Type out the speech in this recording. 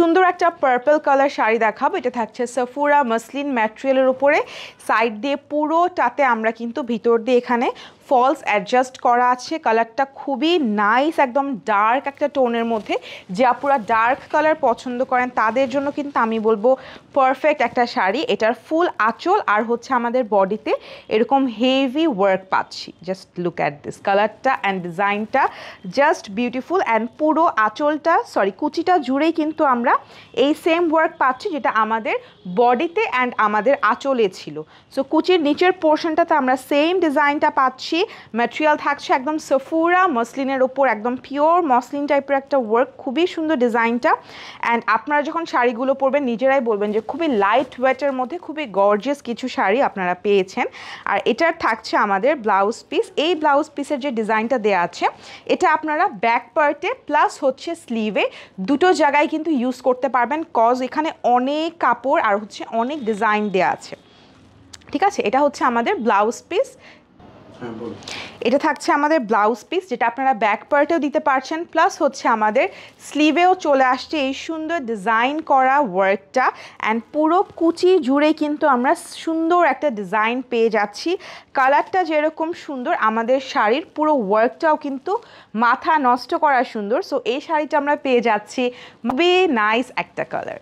সুন্দর একটা purple colour sari দেখাবো। এটা থাকছে সাফুরা মাসলিন ম্যাটেরিয়ালের উপরে, সাইড দিয়ে পুরোটাতে আমরা কিন্তু ভিতর দিয়ে এখানে ফলস অ্যাডজাস্ট করা আছে। কালারটা খুবই নাইস, একদম ডার্ক একটা টোনের মধ্যে। যে আপুরা ডার্ক কালার পছন্দ করেন তাদের জন্য কিন্তু আমি বলবো পারফেক্ট একটা শাড়ি। এটার ফুল আঁচল আর হচ্ছে আমাদের বডিতে এরকম হেভি ওয়ার্ক পাচ্ছি। জাস্ট লুক অ্যাট দিস, কালারটা অ্যান্ড ডিজাইনটা জাস্ট বিউটিফুল। অ্যান্ড পুরো আঁচলটা কুচিটা জুড়েই কিন্তু আমরা এই সেম ওয়ার্ক পাচ্ছি যেটা আমাদের বডিতে অ্যান্ড আমাদের আঁচলে ছিল। সো কুচির নিচের পোর্শনটাতে আমরা সেম ডিজাইনটা পাচ্ছি। ম্যাটেরিয়াল থাকছে একদম সাফুরা মসলিনের ওপর, একদম পিওর মসলিন টাইপের একটা ওয়ার্ক, খুবই সুন্দর ডিজাইনটা। অ্যান্ড আপনারা যখন শাড়িগুলো পরবেন নিজেরাই বলবেন যে খুবই লাইট ওয়েটের মধ্যে খুবই গর্জিয়াস কিছু শাড়ি আপনারা পেয়েছেন। আর এটার থাকছে আমাদের ব্লাউজ পিস। এই ব্লাউজ পিসের যে ডিজাইনটা দেওয়া আছে এটা আপনারা ব্যাক পার্টে প্লাস হচ্ছে স্লিভে দুটো জায়গায় কিন্তু ইউজ করতে পারবেন, কজ এখানে অনেক কাপড় আর হচ্ছে অনেক ডিজাইন দেওয়া আছে। ঠিক আছে, এটা হচ্ছে আমাদের ব্লাউজ পিস। এটা থাকছে আমাদের ব্লাউজ পিস, যেটা আপনারা ব্যাক পার্টেও দিতে পারছেন, প্লাস হচ্ছে আমাদের স্লিভেও চলে আসছে এই সুন্দর ডিজাইন করা ওয়ার্কটা। অ্যান্ড পুরো কুচি জুড়ে কিন্তু আমরা সুন্দর একটা ডিজাইন পেয়ে যাচ্ছি। কালারটা যেরকম সুন্দর, আমাদের শাড়ির পুরো ওয়ার্কটাও কিন্তু মাথা নষ্ট করা সুন্দর। সো এই শাড়িটা আমরা পেয়ে যাচ্ছি খুবই নাইস একটা কালার।